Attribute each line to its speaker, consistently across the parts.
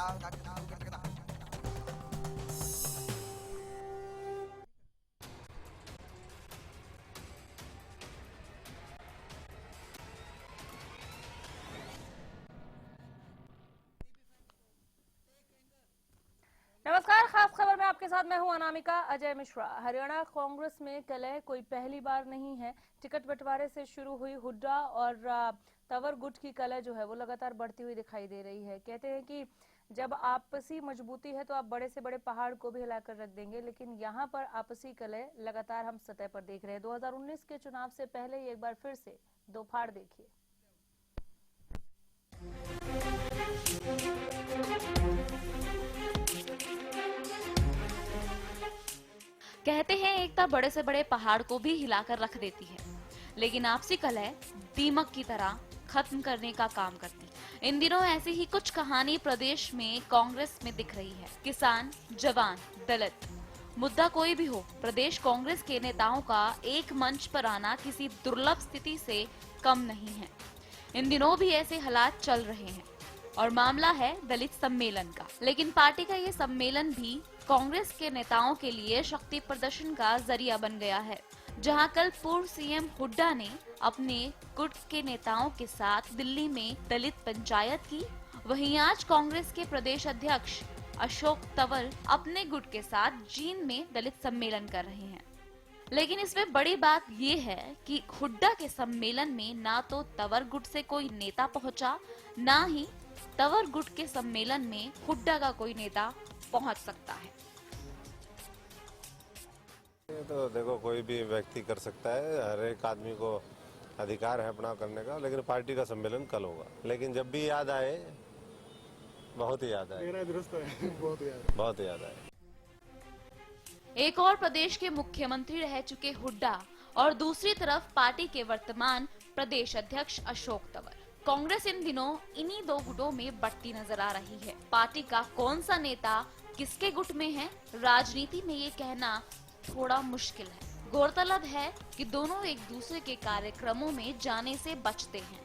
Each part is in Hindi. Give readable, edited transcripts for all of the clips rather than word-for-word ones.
Speaker 1: नमस्कार, खास खबर में आपके साथ मैं हूं अनामिका अजय मिश्रा। हरियाणा कांग्रेस में कलह कोई पहली बार नहीं है। टिकट बंटवारे से शुरू हुई हुड्डा और तंवर गुट की कलह जो है वो लगातार बढ़ती हुई दिखाई दे रही है। कहते हैं कि जब आपसी मजबूती है तो आप बड़े से बड़े पहाड़ को भी हिलाकर रख देंगे, लेकिन यहाँ पर आपसी कलह लगातार हम सतह पर देख रहे हैं। 2019 के चुनाव से पहले ही एक बार फिर से दो फाड़ देखिए।
Speaker 2: कहते हैं एकता बड़े से बड़े पहाड़ को भी हिलाकर रख देती है, लेकिन आपसी कलह दीमक की तरह खत्म करने का काम करती है। इन दिनों ऐसी ही कुछ कहानी प्रदेश में कांग्रेस में दिख रही है। किसान, जवान, दलित, मुद्दा कोई भी हो, प्रदेश कांग्रेस के नेताओं का एक मंच पर आना किसी दुर्लभ स्थिति से कम नहीं है। इन दिनों भी ऐसे हालात चल रहे हैं और मामला है दलित सम्मेलन का। लेकिन पार्टी का ये सम्मेलन भी कांग्रेस के नेताओं के लिए शक्ति प्रदर्शन का जरिया बन गया है। जहां कल पूर्व सीएम हुड्डा ने अपने गुट के नेताओं के साथ दिल्ली में दलित पंचायत की, वहीं आज कांग्रेस के प्रदेश अध्यक्ष अशोक तंवर अपने गुट के साथ जींद में दलित सम्मेलन कर रहे हैं। लेकिन इसमें बड़ी बात ये है कि हुड्डा के सम्मेलन में ना तो तंवर गुट से कोई नेता पहुंचा, ना ही तंवर गुट के सम्मेलन में हुड्डा का कोई नेता पहुंच सकता है।
Speaker 3: ये तो देखो, कोई भी व्यक्ति कर सकता है, हर एक आदमी को अधिकार है अपना करने का, लेकिन पार्टी का सम्मेलन कल होगा। लेकिन जब भी याद आए, बहुत ही याद आए, बहुत याद आए।
Speaker 2: एक और प्रदेश के मुख्यमंत्री रह चुके हुड्डा और दूसरी तरफ पार्टी के वर्तमान प्रदेश अध्यक्ष अशोक तंवर। कांग्रेस इन दिनों इन्हीं दो गुटों में बढ़ती नजर आ रही है। पार्टी का कौन सा नेता किसके गुट में है, राजनीति में ये कहना थोड़ा मुश्किल है। गौरतलब है कि दोनों एक दूसरे के कार्यक्रमों में जाने से बचते हैं।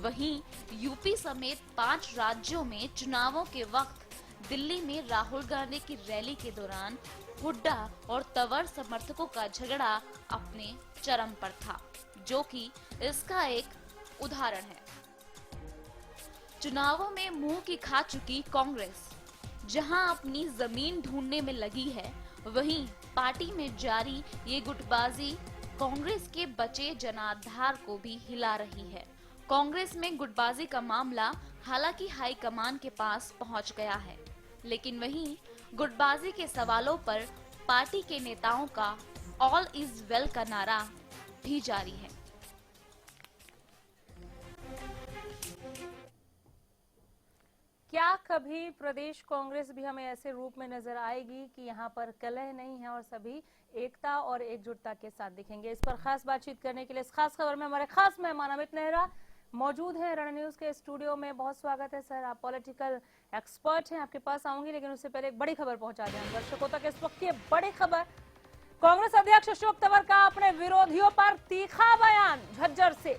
Speaker 2: वहीं यूपी समेत 5 राज्यों में चुनावों के वक्त दिल्ली में राहुल गांधी की रैली के दौरान हुड्डा और तंवर समर्थकों का झगड़ा अपने चरम पर था, जो कि इसका एक उदाहरण है। चुनावों में मुंह की खा चुकी कांग्रेस जहां अपनी जमीन ढूंढने में लगी है, वहीं पार्टी में जारी ये गुटबाजी कांग्रेस के बचे जनाधार को भी हिला रही है। कांग्रेस में गुटबाजी का मामला हालांकि हाईकमान के पास पहुंच गया है, लेकिन वहीं गुटबाजी के सवालों पर पार्टी के नेताओं का ऑल इज वेल का नारा भी जारी है।
Speaker 1: क्या कभी प्रदेश कांग्रेस भी हमें ऐसे रूप में नजर आएगी कि यहाँ पर कलह नहीं है और सभी एकता और एकजुटता के साथ दिखेंगे? इस पर खास बातचीत करने के लिए इस खास खबर में हमारे खास मेहमान अमित नेहरा मौजूद हैं रण न्यूज के स्टूडियो में। बहुत स्वागत है सर, आप पॉलिटिकल एक्सपर्ट हैं, आपके पास आऊंगी, लेकिन उससे पहले एक बड़ी खबर पहुंचा दें दर्शकों तक। इस वक्त की बड़ी खबर, कांग्रेस अध्यक्ष अशोक तंवर का अपने विरोधियों पर तीखा बयान। झज्जर से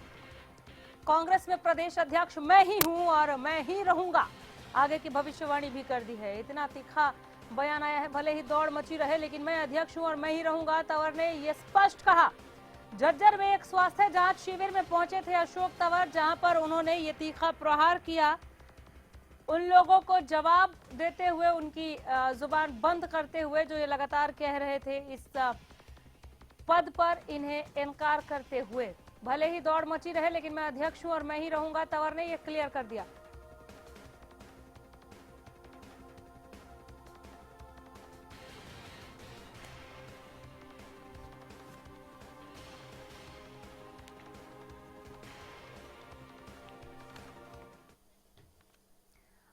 Speaker 1: कांग्रेस में प्रदेश अध्यक्ष मैं ही हूं और मैं ही रहूंगा, आगे की भविष्यवाणी भी कर दी है। इतना तीखा बयान आया है, भले ही दौड़ मची रहे, लेकिन मैं अध्यक्ष हूं और मैं ही रहूंगा, तंवर ने यह स्पष्ट कहा। झज्जर में एक स्वास्थ्य जांच शिविर में पहुंचे थे अशोक तंवर, जहां पर उन्होंने ये तीखा प्रहार किया। उन लोगों को जवाब देते हुए, उनकी जुबान बंद करते हुए, जो ये लगातार कह रहे थे इस पद पर इन्हें इनकार करते हुए। भले ही दौड़ मची रहे, लेकिन मैं अध्यक्ष हूं और मैं ही रहूंगा, तंवर ने यह क्लियर कर दिया।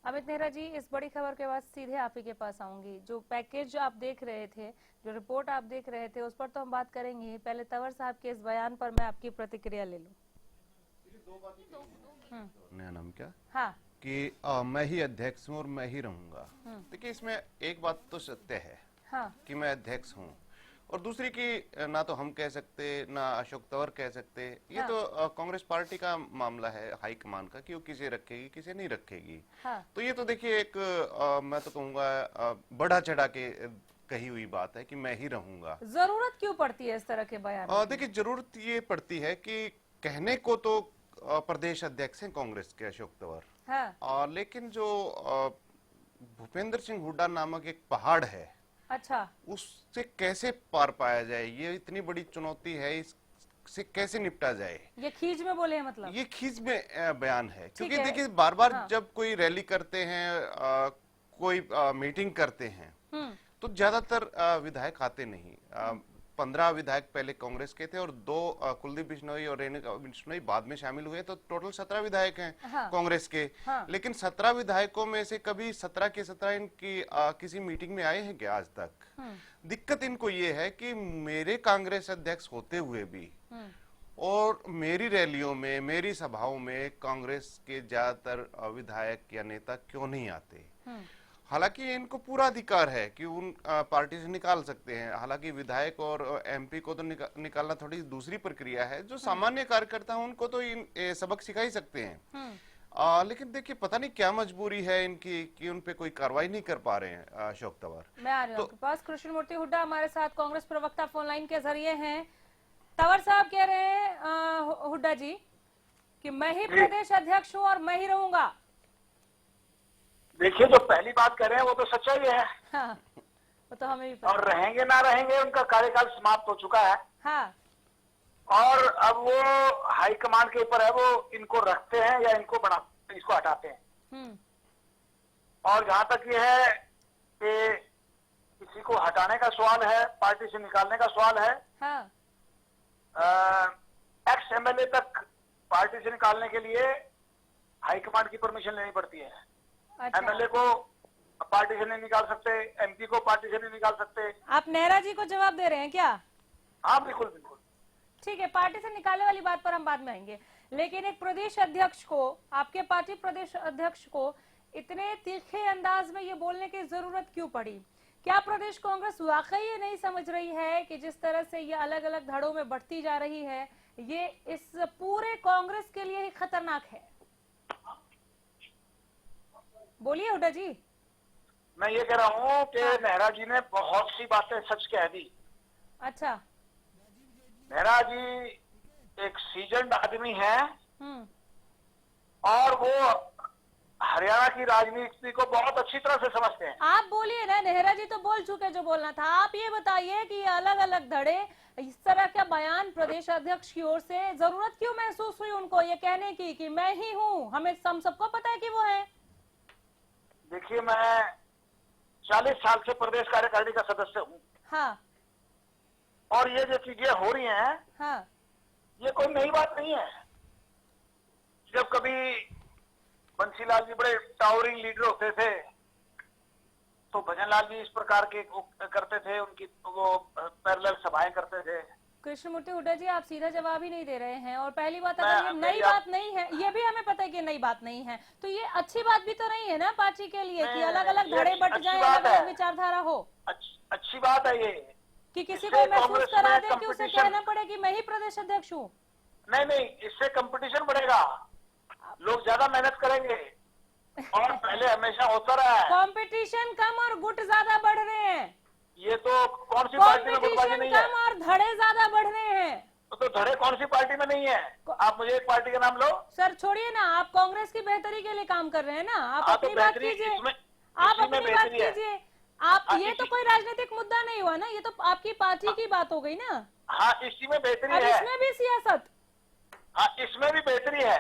Speaker 1: अमित नेहरा जी, इस बड़ी खबर के बाद सीधे आप ही के पास आऊंगी। जो पैकेज आप देख रहे थे, जो रिपोर्ट आप देख रहे थे, उस पर तो हम बात करेंगे। पहले तंवर साहब के इस बयान पर मैं आपकी प्रतिक्रिया ले लूं।
Speaker 4: नया नाम क्या?
Speaker 1: हाँ,
Speaker 4: कि मैं ही अध्यक्ष हूँ और मैं ही रहूंगा। देखिए, इसमें एक बात तो सत्य है,
Speaker 1: हाँ,
Speaker 4: कि मैं अध्यक्ष हूँ और दूसरी की ना तो हम कह सकते ना अशोक तंवर कह सकते। ये
Speaker 1: हाँ।
Speaker 4: तो कांग्रेस पार्टी का मामला है, हाईकमान का, कि वो किसे रखेगी किसे नहीं रखेगी।
Speaker 1: हाँ।
Speaker 4: तो ये तो देखिए एक मैं तो कहूंगा बढ़ा चढ़ा के कही हुई बात है कि मैं ही रहूंगा।
Speaker 1: जरूरत क्यों पड़ती है इस तरह के बयान की?
Speaker 4: देखिए जरूरत ये पड़ती है कि कहने को तो प्रदेश अध्यक्ष हैं कांग्रेस के अशोक तंवर,
Speaker 1: हाँ।
Speaker 4: लेकिन जो भूपेंद्र सिंह हुड्डा नामक एक पहाड़ है,
Speaker 1: अच्छा।
Speaker 4: उससे कैसे पार पाया जाए, ये इतनी बड़ी चुनौती है, इससे कैसे निपटा जाए।
Speaker 1: ये खींच में बोले हैं मतलब?
Speaker 4: ये खींच में बयान है, क्योंकि
Speaker 1: है।
Speaker 4: देखिए बार बार
Speaker 1: हाँ।
Speaker 4: जब कोई रैली करते हैं, कोई मीटिंग करते हैं, तो ज्यादातर विधायक आते नहीं। 15 विधायक पहले कांग्रेस के थे और 2 कुलदीप बिश्नोई और रेणुका बिश्नोई बाद में शामिल हुए, तो टोटल 17 विधायक हैं
Speaker 1: हाँ।
Speaker 4: कांग्रेस के।
Speaker 1: हाँ।
Speaker 4: लेकिन 17 विधायकों में से कभी 17 के 17 इनकी किसी मीटिंग में आए हैं क्या आज तक? दिक्कत इनको ये है कि मेरे कांग्रेस अध्यक्ष होते हुए भी और मेरी रैलियों में, मेरी सभाओं में कांग्रेस के ज्यादातर विधायक या नेता क्यों नहीं आते? हालांकि इनको पूरा अधिकार है कि उन पार्टी से निकाल सकते हैं। हालांकि विधायक और एमपी को तो निकालना थोड़ी दूसरी प्रक्रिया है। जो सामान्य कार्यकर्ता हैं उनको तो सबक सिखा ही सकते हैं। लेकिन देखिए पता नहीं क्या मजबूरी है इनकी कि उन पे कोई कार्रवाई नहीं कर पा रहे हैं अशोक तंवर।
Speaker 1: मैं आ रही हूँ आपके पास। कृष्णमूर्ति हुड्डा हमारे साथ कांग्रेस प्रवक्ता फोन लाइन के जरिए हैं। तंवर साहब कह रहे हैं हुड्डा जी कि मैं ही प्रदेश अध्यक्ष हूँ और मैं ही रहूंगा।
Speaker 5: देखिए जो पहली बात कर रहे हैं वो तो सच्चाई है।
Speaker 1: हाँ, वो तो हमें भी पता।
Speaker 5: और रहेंगे ना रहेंगे, उनका कार्यकाल समाप्त हो चुका है।
Speaker 1: हाँ।
Speaker 5: और अब वो हाईकमान के ऊपर है, वो इनको रखते हैं या इसको हटाते हैं। और जहां तक ये है कि किसी को हटाने का सवाल है, पार्टी से निकालने का सवाल है,
Speaker 1: हाँ।
Speaker 5: एक्स एमएलए तक पार्टी से निकालने के लिए हाईकमान की परमिशन लेनी पड़ती है।
Speaker 1: अच्छा।
Speaker 5: एमएलए को पार्टी से नहीं निकाल सकते, एमपी को पार्टी से नहीं निकाल सकते।
Speaker 1: आप नेहरा जी को जवाब दे रहे हैं क्या?
Speaker 5: हाँ बिल्कुल बिल्कुल।
Speaker 1: ठीक है, पार्टी से निकालने वाली बात पर हम बाद में आएंगे, लेकिन एक प्रदेश अध्यक्ष को, आपके पार्टी प्रदेश अध्यक्ष को इतने तीखे अंदाज में ये बोलने की जरूरत क्यों पड़ी? क्या प्रदेश कांग्रेस वाकई ये नहीं समझ रही है कि जिस तरह से ये अलग अलग धड़ों में बढ़ती जा रही है, ये इस पूरे कांग्रेस के लिए ही खतरनाक है? बोलिए हुड्डा जी।
Speaker 5: मैं ये कह रहा हूँ कि नेहरा जी ने बहुत सी बातें सच कह दी।
Speaker 1: अच्छा।
Speaker 5: नेहरा जी एक सीजन्ड आदमी है और वो हरियाणा की राजनीति को बहुत अच्छी तरह से समझते हैं।
Speaker 1: आप बोलिए ना, नेहरा जी तो बोल चुके जो बोलना था। आप ये बताइए कि अलग अलग धड़े, इस तरह का बयान प्रदेश अध्यक्ष की ओर से जरूरत क्यों महसूस हुई उनको ये कहने की कि मैं ही हूँ? हम सबको पता है कि वो है।
Speaker 5: देखिए मैं 40 साल से प्रदेश कार्यकारिणी का सदस्य हूँ।
Speaker 1: हाँ।
Speaker 5: और ये जो चीजें हो रही हैं,
Speaker 1: हाँ।
Speaker 5: ये कोई नई बात नहीं है। जब कभी बंसीलाल जी बड़े टावरिंग लीडर होते थे तो भजनलाल जी इस प्रकार के करते थे, उनकी वो पैरेलल सभाएं करते थे।
Speaker 1: कृष्णमूर्ति हुड्डा जी, आप सीधा जवाब ही नहीं दे रहे हैं। और पहली बात, अगर ये
Speaker 5: मैं
Speaker 1: नई बात नहीं है, ये भी हमें पता है कि नई बात नहीं है, तो ये अच्छी बात भी तो नहीं है ना पार्टी के लिए कि अलग अलग धड़े बट जाए, अलग अलग विचारधारा हो।
Speaker 5: अच्छी बात है ये
Speaker 1: कि किसी को महसूस करा दे कि उसे कहना पड़े कि मैं ही प्रदेश अध्यक्ष हूँ।
Speaker 5: नहीं, इससे कंपटीशन बढ़ेगा, लोग ज्यादा मेहनत करेंगे और पहले हमेशा होता रहा है।
Speaker 1: कंपटीशन कम और गुट ज्यादा बढ़ रहे हैं।
Speaker 5: ये तो कौन सी पार्टी में गुटबाजी नहीं है?
Speaker 1: कम और धड़े ज्यादा बढ़ रहे हैं।
Speaker 5: तो धड़े कौन सी पार्टी में नहीं है? आप मुझे एक पार्टी का नाम लो।
Speaker 1: सर छोड़िए ना, आप कांग्रेस की बेहतरी के लिए काम कर रहे हैं ना। आप अपनी बात कीजिए, आप अपनी बात कीजिए। आप ये तो कोई राजनीतिक मुद्दा नहीं हुआ ना, ये तो आपकी पार्टी की बात हो गई ना।
Speaker 5: हाँ, इसी में बेहतरी है।
Speaker 1: इसमें भी सियासत।
Speaker 5: हाँ, इसमें भी बेहतरी है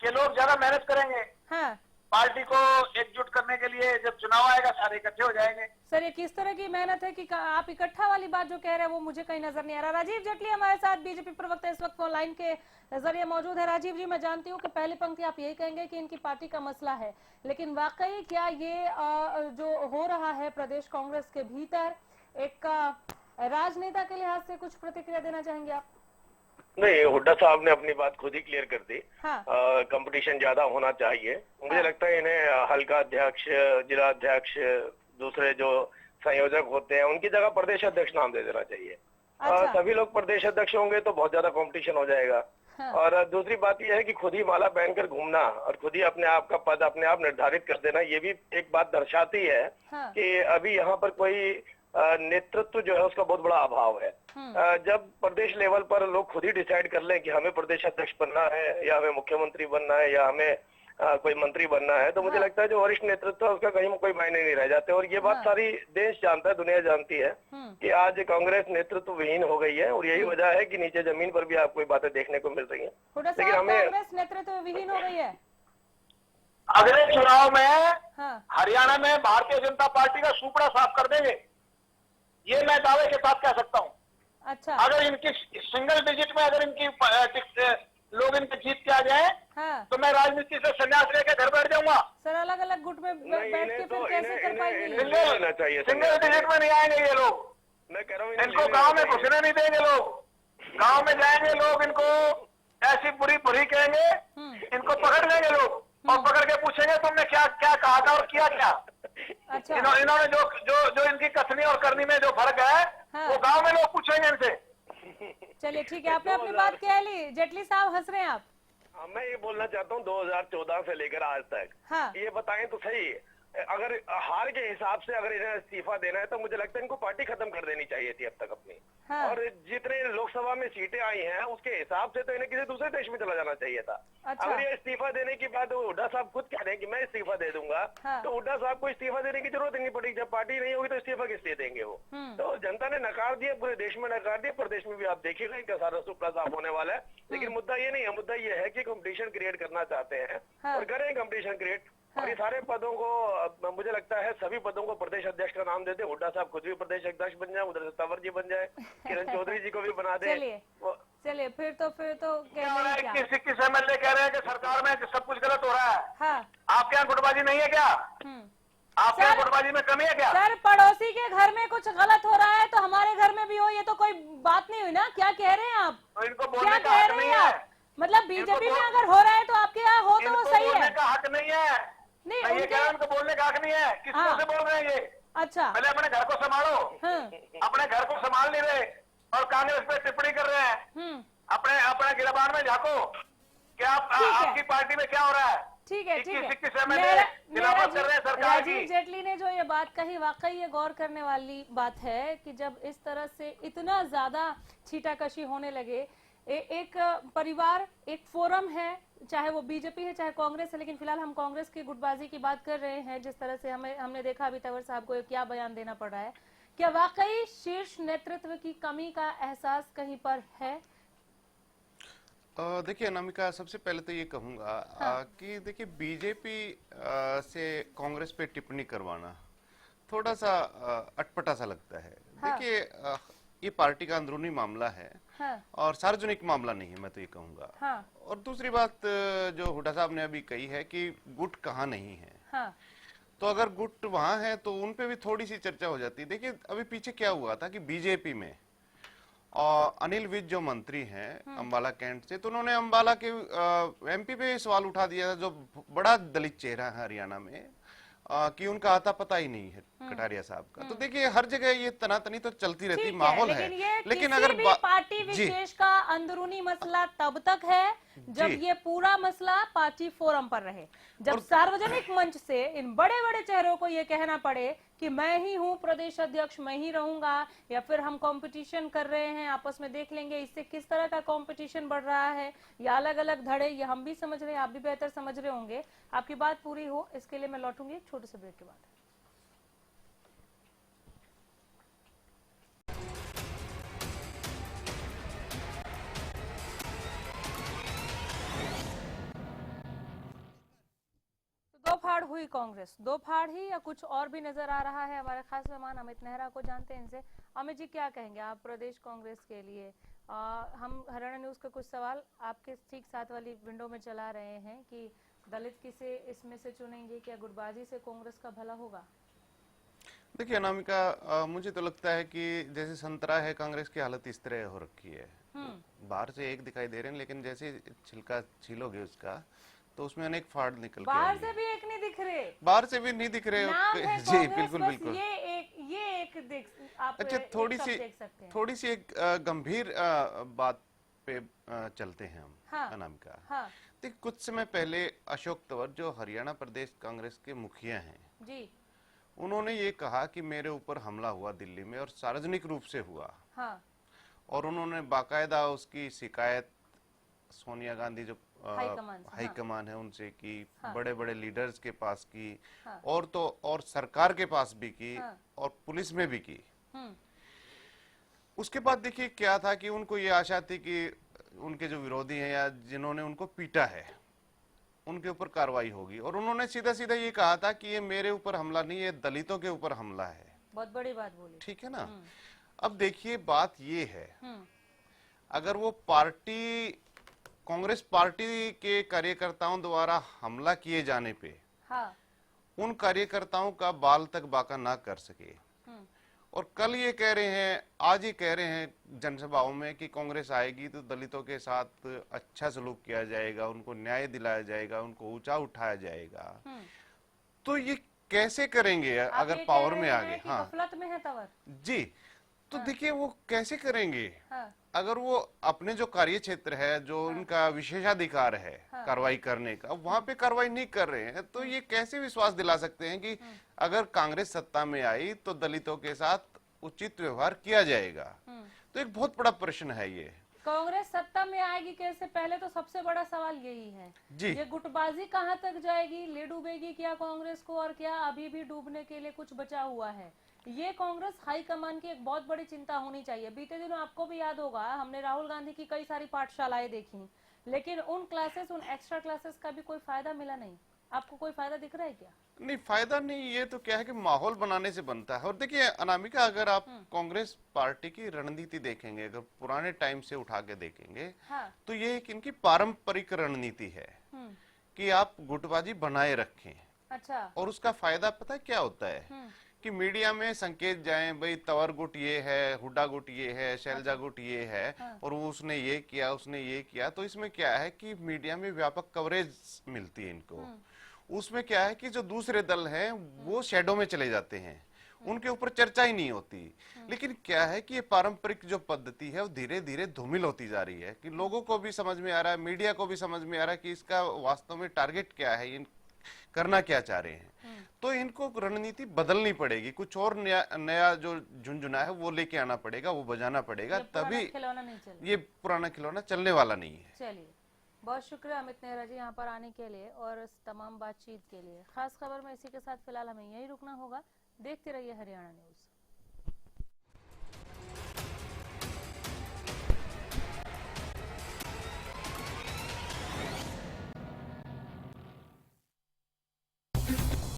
Speaker 5: कि लोग ज्यादा मेहनत करेंगे।
Speaker 1: हाँ।
Speaker 5: पार्टी को एकजुट करने के लिए जब चुनाव आएगा सारे इकट्ठे हो जाएंगे।
Speaker 1: सर ये किस तरह की मेहनत है कि आप इकट्ठा वाली बात जो कह रहे हैं वो मुझे कहीं नजर नहीं आ रहा। राजीव जेटली हमारे साथ बीजेपी प्रवक्ता इस वक्त फोन लाइन के जरिए मौजूद है। राजीव जी, मैं जानती हूँ कि पहली पंक्ति आप यही कहेंगे कि इनकी पार्टी का मसला है, लेकिन वाकई क्या ये जो हो रहा है प्रदेश कांग्रेस के भीतर, एक राजनेता के लिहाज से कुछ प्रतिक्रिया देना चाहेंगे आप?
Speaker 6: नहीं, हुड्डा साहब ने अपनी बात खुद ही क्लियर कर दी।
Speaker 1: हाँ।
Speaker 6: कंपटीशन ज्यादा होना चाहिए। मुझे लगता है इन्हें हल्का अध्यक्ष, जिला अध्यक्ष, दूसरे जो संयोजक होते हैं उनकी जगह प्रदेश अध्यक्ष नाम दे देना चाहिए।
Speaker 1: अच्छा।
Speaker 6: सभी लोग प्रदेश अध्यक्ष होंगे तो बहुत ज्यादा कंपटीशन हो जाएगा।
Speaker 1: हाँ।
Speaker 6: और दूसरी बात यह है कि खुद ही माला पहनकर घूमना और खुद ही अपने आप का पद अपने आप निर्धारित कर देना, ये भी एक बात दर्शाती है
Speaker 1: हाँ।
Speaker 6: कि अभी यहाँ पर कोई नेतृत्व जो है उसका बहुत बड़ा अभाव है। जब प्रदेश लेवल पर लोग खुद ही डिसाइड कर लें कि हमें प्रदेश अध्यक्ष बनना है या हमें मुख्यमंत्री बनना है या हमें कोई मंत्री बनना है, तो मुझे लगता है जो वरिष्ठ नेतृत्व है उसका कहीं कोई मायने नहीं रह जाते। और ये बात सारी देश जानता है, दुनिया जानती है कि आज कांग्रेस नेतृत्व विहीन हो गई है और यही वजह है कि नीचे जमीन पर भी आपको ये बातें देखने को मिल रही हैं।
Speaker 1: हुड्डा
Speaker 6: लेकिन
Speaker 1: साहब,
Speaker 6: हमें
Speaker 1: कांग्रेस नेतृत्व विहीन हो गई है।
Speaker 5: अगले चुनाव में
Speaker 1: हाँ।
Speaker 5: हरियाणा में भारतीय जनता पार्टी का सुपड़ा साफ कर देंगे, ये मैं दावे के साथ कह सकता हूँ।
Speaker 1: अच्छा।
Speaker 5: अगर इनकी सिंगल डिजिट में अगर इनकी लोग इनके जीत के आ जाए,
Speaker 1: हाँ।
Speaker 5: तो मैं राजनीति से संन्यास लेके घर बैठ जाऊंगा।
Speaker 1: सर, अलग अलग गुट में बैठ के फिर कैसे कर पाएंगे?
Speaker 6: लेना चाहिए।
Speaker 5: सिंगल डिजिट में नहीं आएंगे ये लोग।
Speaker 6: मैं कह रहा हूँ
Speaker 5: इनको गांव में घुसने नहीं देंगे लोग। गांव में जाएंगे लोग, इनको ऐसी बुरी बुरी कहेंगे, इनको पकड़ लेंगे लोग और पकड़ के पूछेंगे तुमने क्या क्या कहा था और किया क्या।
Speaker 1: अच्छा।
Speaker 5: इन्होंने जो इनकी कथनी और करनी में जो फर्क है,
Speaker 1: हाँ।
Speaker 5: वो गांव में लोग पूछेंगे इनसे।
Speaker 1: चलिए ठीक है, आपने अपनी बात कह ली। जेटली साहब हंस रहे हैं आप।
Speaker 6: मैं ये बोलना चाहता हूँ 2014 से लेकर आज तक
Speaker 1: हाँ।
Speaker 6: ये बताएं तो सही, अगर हार के हिसाब से अगर इन्हें इस्तीफा देना है तो मुझे लगता है इनको पार्टी खत्म कर देनी चाहिए थी अब तक अपनी।
Speaker 1: हाँ।
Speaker 6: और जितने लोकसभा में सीटें आई हैं उसके हिसाब से तो इन्हें किसी दूसरे देश में चला जाना चाहिए था।
Speaker 1: अच्छा।
Speaker 6: अगर ये इस्तीफा देने के बाद हुड्डा साहब खुद कह रहे हैं कि मैं इस्तीफा दे दूंगा,
Speaker 1: हाँ।
Speaker 6: तो हुड्डा साहब को इस्तीफा देने की जरूरत नहीं पड़ेगी। जब पार्टी नहीं होगी तो इस्तीफा किस लिए देंगे वो? तो जनता ने नकार दिया, पूरे देश में नकार दिया, प्रदेश में भी आप देखिएगा इनका सारा सुपड़ा साफ होने वाला है। लेकिन मुद्दा ये नहीं है, मुद्दा ये है कि कंपटीशन क्रिएट करना चाहते हैं
Speaker 1: हाँ।
Speaker 6: और करें कंपटीशन क्रिएट। और ये सारे पदों को मुझे लगता है सभी पदों को प्रदेश अध्यक्ष का नाम देते, हुड्डा साहब खुद भी प्रदेश अध्यक्ष बन जाए, उधर से तंवर जी बन जाए, किरण चौधरी जी को भी बना दे।
Speaker 1: चलिए फिर तो कहना ही क्या।
Speaker 5: किस MLA कह रहे हैं कि सरकार में सब कुछ गलत हो रहा है।
Speaker 1: हाँ।
Speaker 5: आपके यहाँ गुटबाजी नहीं है क्या? आपके यहाँ गुटबाजी में कमी है क्या?
Speaker 1: सर, पड़ोसी के घर में कुछ गलत हो रहा है तो हमारे घर में भी हो, ये तो कोई बात नहीं हुई ना। क्या कह रहे हैं आप?
Speaker 5: तो इनको
Speaker 1: क्या
Speaker 5: बोलने का
Speaker 1: कह
Speaker 5: हक
Speaker 1: रहे
Speaker 5: नहीं
Speaker 1: हैं
Speaker 5: है।
Speaker 1: आप? मतलब बीजेपी में अगर हो रहा है तो आपके यहाँ हो तो वो
Speaker 5: इनको
Speaker 1: सही
Speaker 5: बोलने
Speaker 1: है।
Speaker 5: का हक नहीं है।
Speaker 1: नहीं,
Speaker 5: मैं ये कह रहा हूं, इनको बोलने का हक नहीं है। किस
Speaker 1: हाँ।
Speaker 5: मुंह से बोल रहे हैं ये?
Speaker 1: अच्छा।
Speaker 5: पहले अपने घर को संभालो। अपने घर को संभाल नहीं रहे और कांग्रेस पे टिप्पणी कर रहे हैं। अपने गिरबान में झांको कि आपकी पार्टी में क्या हो रहा है।
Speaker 1: ठीक है, ठीक है।
Speaker 5: 21 MLA खिलाफत कर रहे हैं सरकार की।
Speaker 1: राजीव जेटली ने जो ये बात कही, वाकई ये गौर करने वाली बात है कि जब इस तरह से इतना ज्यादा छीटाकशी होने लगे, एक परिवार, एक फोरम है, चाहे वो बीजेपी है चाहे कांग्रेस है, लेकिन फिलहाल हम कांग्रेस की गुटबाजी की बात कर रहे हैं। जिस तरह से हमने देखा अभी तंवर साहब को क्या बयान देना पड़ रहा है, क्या वाकई शीर्ष नेतृत्व की कमी का एहसास कहीं पर है?
Speaker 4: देखिए अनामिका, सबसे पहले तो ये कहूंगा कि देखिए बीजेपी से कांग्रेस पे टिप्पणी करवाना थोड़ा सा अटपटा सा लगता है। देखिए ये पार्टी का अंदरूनी मामला है और सार्वजनिक मामला नहीं है, मैं तो ये कहूंगा। और दूसरी बात जो हुड्डा साहब ने अभी कही है कि गुट कहाँ नहीं है, तो अगर गुट वहां है तो उन पे भी थोड़ी सी चर्चा हो जाती है। देखिए अभी पीछे क्या हुआ था कि बीजेपी में और अनिल विज जो मंत्री हैं अंबाला कैंट से, तो उन्होंने अंबाला के MP पे सवाल उठा दिया था, जो बड़ा दलित चेहरा है हरियाणा में, कि उनका आता पता ही नहीं है कटारिया साहब का। तो देखिए हर जगह ये तनातनी तो चलती रहती, माहौल है।
Speaker 1: लेकिन अगर पार्टी विशेष का अंदरूनी मसला तब तक है जब ये पूरा मसला पार्टी फोरम पर रहे, जब सार्वजनिक मंच से इन बड़े बड़े चेहरों को ये कहना पड़े कि मैं ही हूँ प्रदेश अध्यक्ष, मैं ही रहूंगा, या फिर हम कंपटीशन कर रहे हैं, आपस में देख लेंगे इससे किस तरह का कंपटीशन बढ़ रहा है, या अलग अलग धड़े, ये हम भी समझ रहे हैं, आप भी बेहतर समझ रहे होंगे। आपकी बात पूरी हो इसके लिए मैं लौटूंगी एक छोटे से ब्रेक के बाद। दो फाड़ हुई कांग्रेस, दो फाड़ ही या कुछ और भी नजर आ रहा है? हमारे खास मेहमान अमित नेहरा को जानते हैं इनसे। अमित जी, क्या कहेंगे आप प्रदेश कांग्रेस के लिए? हम हरियाणा न्यूज के कुछ सवाल आपके ठीक साथ वाली विंडो में चला रहे हैं कि दलित किसे इसमें से चुनेंगे, क्या गुटबाजी से कांग्रेस का भला होगा?
Speaker 4: देखिए अनामिका, मुझे तो लगता है कि जैसे संतरा है, कांग्रेस की हालत इस तरह हो रखी है। बाहर से एक दिखाई दे रहे हैं, लेकिन जैसे छिलका छीलोगे उसका तो उसमें अनेक फाड़ निकल के
Speaker 1: बाहर से भी एक नहीं दिख रहे,
Speaker 4: बाहर से भी नहीं दिख रहे। जी बिल्कुल बिल्कुल,
Speaker 1: ये आप
Speaker 4: अच्छा,
Speaker 1: एक शब्द देख सकते हैं?
Speaker 4: थोड़ी सी एक गंभीर बात पे चलते हैं हम।
Speaker 1: हाँ,
Speaker 4: अनामिका,
Speaker 1: हाँ
Speaker 4: देखिए कुछ समय पहले अशोक तंवर जो हरियाणा प्रदेश कांग्रेस के मुखिया हैं,
Speaker 1: जी,
Speaker 4: उन्होंने ये कहा कि मेरे ऊपर हमला हुआ दिल्ली में और सार्वजनिक रूप से हुआ,
Speaker 1: हाँ
Speaker 4: और उन्होंने बाकायदा उसकी शिकायत सोनिया गांधी जो हाईकमान है उनसे की, बड़े बड़े लीडर्स के पास की, और तो और सरकार के पास भी की, और पुलिस में भी की। उसके बाद देखिए क्या था कि उनको ये आशा थी कि उनके जो विरोधी हैं या जिन्होंने उनको पीटा है उनके ऊपर कार्रवाई होगी, और उन्होंने सीधा सीधा ये कहा था कि ये मेरे ऊपर हमला नहीं, ये दलितों के ऊपर हमला है।
Speaker 1: बहुत बड़ी बात बोली।
Speaker 4: ठीक है ना। अब देखिए बात ये है, अगर वो पार्टी, कांग्रेस पार्टी के कार्यकर्ताओं द्वारा हमला किए जाने पे उन कार्यकर्ताओं का बाल तक बाका ना कर सके, और कल ये कह रहे हैं, आज ही कह रहे हैं जनसभाओं में कि कांग्रेस आएगी तो दलितों के साथ अच्छा सलूक किया जाएगा, उनको न्याय दिलाया जाएगा, उनको ऊंचा उठाया जाएगा, तो ये कैसे करेंगे अगर पावर में आ गए? हाँ,
Speaker 1: गफलत में है तंवर
Speaker 4: जी। तो देखिए वो कैसे करेंगे? अगर वो अपने जो कार्य क्षेत्र है, जो इनका विशेषाधिकार है कार्रवाई करने का, वहां पे कार्रवाई नहीं कर रहे हैं, तो ये कैसे विश्वास दिला सकते हैं कि अगर कांग्रेस सत्ता में आई तो दलितों के साथ उचित व्यवहार किया जाएगा? तो एक बहुत बड़ा प्रश्न है ये।
Speaker 1: कांग्रेस सत्ता में आएगी कैसे, पहले तो सबसे बड़ा सवाल यही है
Speaker 4: जी।
Speaker 1: ये गुटबाजी कहाँ तक जाएगी, ले डूबेगी क्या कांग्रेस को, और क्या अभी भी डूबने के लिए कुछ बचा हुआ है? ये कांग्रेस हाईकमान की एक बहुत बड़ी चिंता होनी चाहिए। बीते दिनों आपको भी याद होगा, हमने राहुल गांधी की कई सारी पाठशालाएं देखी, लेकिन उन क्लासेस, उन एक्स्ट्रा क्लासेस का भी कोई फायदा मिला नहीं। आपको कोई फायदा दिख रहा है क्या?
Speaker 4: नहीं, फायदा नहीं, ये तो क्या है कि माहौल बनाने से बनता है। और देखिए अनामिका, अगर आप कांग्रेस पार्टी की रणनीति देखेंगे, अगर पुराने टाइम से उठा के देखेंगे, तो ये एक इनकी पारंपरिक रणनीति है कि आप गुटबाजी बनाए रखें।
Speaker 1: अच्छा।
Speaker 4: और उसका फायदा पता है क्या होता है कि मीडिया में संकेत जाए, भाई तंवर गुट ये है, हुड्डा गुट ये है, शैलजा गुट ये है, और वो उसने ये किया, उसने ये किया, तो इसमें क्या है कि मीडिया में व्यापक कवरेज मिलती है इनको। उसमें क्या है कि जो दूसरे दल हैं वो शेडो में चले जाते हैं, उनके ऊपर चर्चा ही नहीं होती। लेकिन क्या है कि ये पारंपरिक जो पद्धति है वो धीरे धीरे धूमिल होती जा रही है, कि लोगों को भी समझ में आ रहा है, मीडिया को भी समझ में आ रहा है कि इसका वास्तव में टारगेट क्या है, करना क्या चाह रहे हैं। तो इनको रणनीति बदलनी पड़ेगी, कुछ और नया जो झुंझुना है वो लेके आना पड़ेगा, वो बजाना पड़ेगा, तभी
Speaker 1: खिलौना नहीं चलेगा।
Speaker 4: ये पुराना खिलौना चलने वाला नहीं है।
Speaker 1: चलिए, बहुत शुक्रिया अमित नेहरा जी यहाँ पर आने के लिए और इस तमाम बातचीत के लिए। खास खबर में इसी के साथ फिलहाल हमें यही रुकना होगा। देखते रहिए हरियाणा न्यूज।